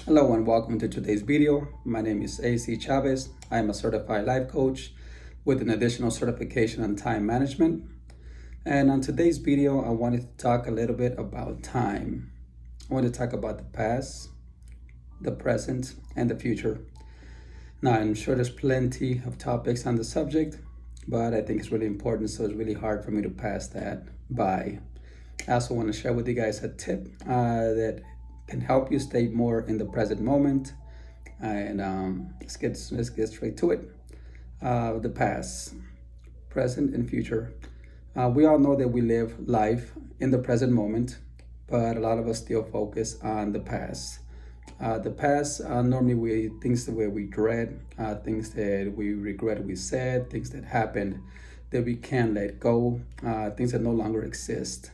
Hello and welcome to today's video. My name is AC Chavez. I am a certified life coach with an additional certification on time management. And on today's video, I wanted to talk a little bit about time. I want to talk about the past, the present, and the future. Now, I'm sure there's plenty of topics on the subject, but I think it's really important, so it's really hard for me to pass that by. I also want to share with you guys a tip that can help you stay more in the present moment. And let's get straight to it. The past, present, and future. We all know that we live life in the present moment, but a lot of us still focus on the past. The past, normally things that we dread, things that we regret we said, things that happened that we can't let go, things that no longer exist.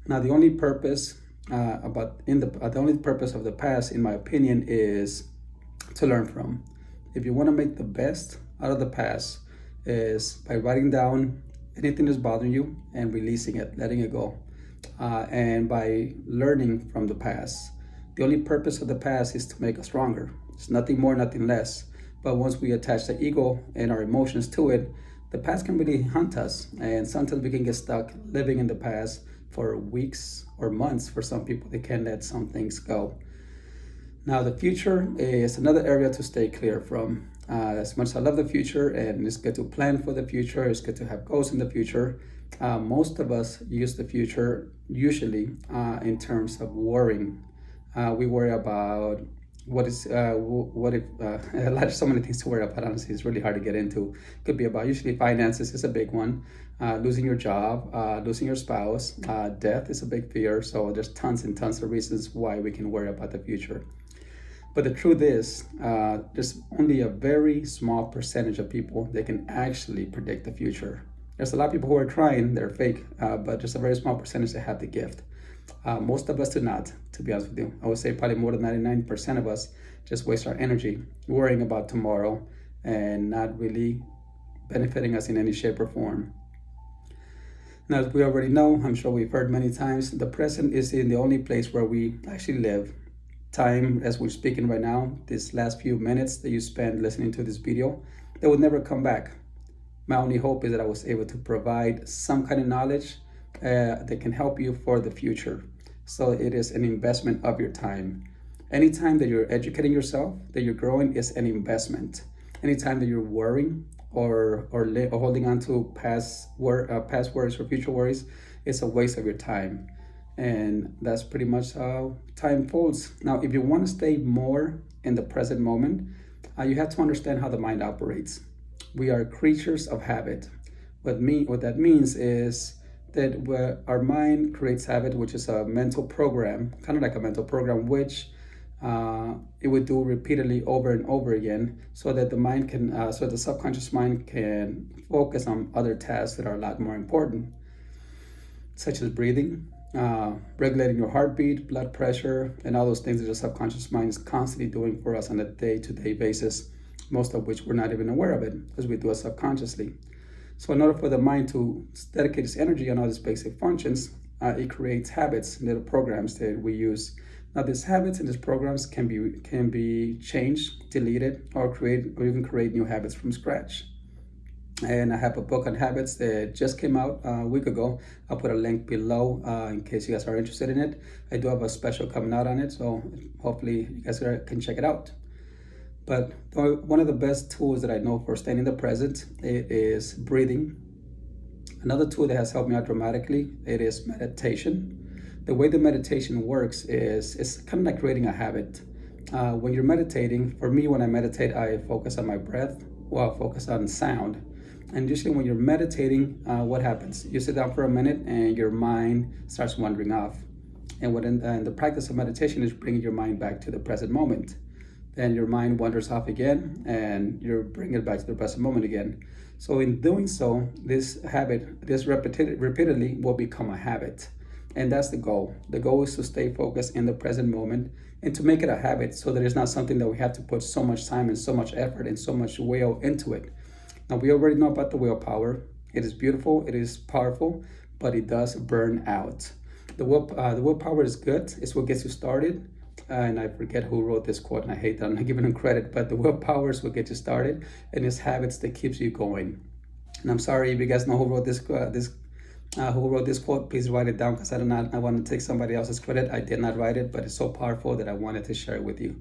Now, the only purpose the only purpose of the past, in my opinion, is to learn from. If you want to make the best out of the past, is by writing down anything that's bothering you and releasing it, letting it go, and by learning from the past. The only purpose of the past is to make us stronger. It's nothing more, nothing less. But once we attach the ego and our emotions to it, the past can really haunt us, and sometimes we can get stuck living in the past for weeks or months. For some people, they can let some things go. Now, the future is another area to stay clear from. As much as I love the future, and it's good to plan for the future, it's good to have goals in the future, most of us use the future usually in terms of worrying. We worry about what if so many things to worry about. Honestly, it's really hard to get into. Could be about, usually finances is a big one, losing your job, losing your spouse, death is a big fear. So there's tons and tons of reasons why we can worry about the future. But the truth is, there's only a very small percentage of people that can actually predict the future. There's a lot of people who are trying, they're fake, but there's a very small percentage that have the gift. Most of us do not, to be honest with you. I would say probably more than 99% of us just waste our energy worrying about tomorrow and not really benefiting us in any shape or form. Now, as we already know, I'm sure we've heard many times, the present is the only place where we actually live. Time, as we're speaking right now, this last few minutes that you spend listening to this video, they will never come back. My only hope is that I was able to provide some kind of knowledge that can help you for the future. So it is an investment of your time. Anytime that you're educating yourself, that you're growing, is an investment. Anytime that you're worrying or holding on to past worries or future worries, it's a waste of your time. And that's pretty much how time folds. Now, if you want to stay more in the present moment, you have to understand how the mind operates. We are creatures of habit. What that means is that our mind creates habit, which is a mental program, kind of like a mental program, which it would do repeatedly over and over again, so that the subconscious mind can focus on other tasks that are a lot more important, such as breathing, regulating your heartbeat, blood pressure, and all those things that the subconscious mind is constantly doing for us on a day-to-day basis, most of which we're not even aware of it, because we do it subconsciously. So in order for the mind to dedicate its energy on all these basic functions, it creates habits, little programs that we use. Now, these habits and these programs can be changed, deleted, or even create new habits from scratch. And I have a book on habits that just came out a week ago. I'll put a link below in case you guys are interested in it. I do have a special coming out on it, so hopefully you guys can check it out. But one of the best tools that I know for staying in the present, it is breathing. Another tool that has helped me out dramatically, it is meditation. The way the meditation works is it's kind of like creating a habit. When you're meditating, for me, when I meditate, I focus on my breath while I focus on sound. And usually when you're meditating, what happens? You sit down for a minute and your mind starts wandering off. And the practice of meditation is bringing your mind back to the present moment. Then your mind wanders off again and you're bringing it back to the present moment again. So in doing so, this habit, this repeatedly will become a habit. And that's the goal. The goal is to stay focused in the present moment and to make it a habit, so that it's not something that we have to put so much time and so much effort and so much will into it. Now, we already know about the willpower. It is beautiful, it is powerful, but it does burn out. The willpower is good. It's what gets you started. And I forget who wrote this quote, and I hate that I'm not giving him credit, but the willpower is what gets you started, and it's habits that keeps you going. And I'm sorry if you guys know who wrote this quote. Please write it down, because I want to take somebody else's credit. I did not write it, but it's so powerful that I wanted to share it with you.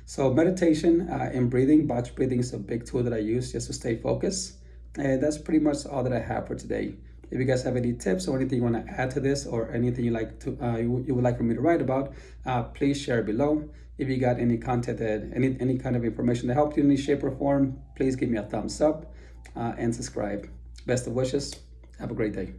So meditation and breathing, box breathing is a big tool that I use just to stay focused. And that's pretty much all that I have for today. If you guys have any tips or anything you want to add to this, or anything you would like for me to write about, please share it below. If you got any content that any kind of information that helped you in any shape or form, please give me a thumbs up and subscribe. Best of wishes. Have a great day.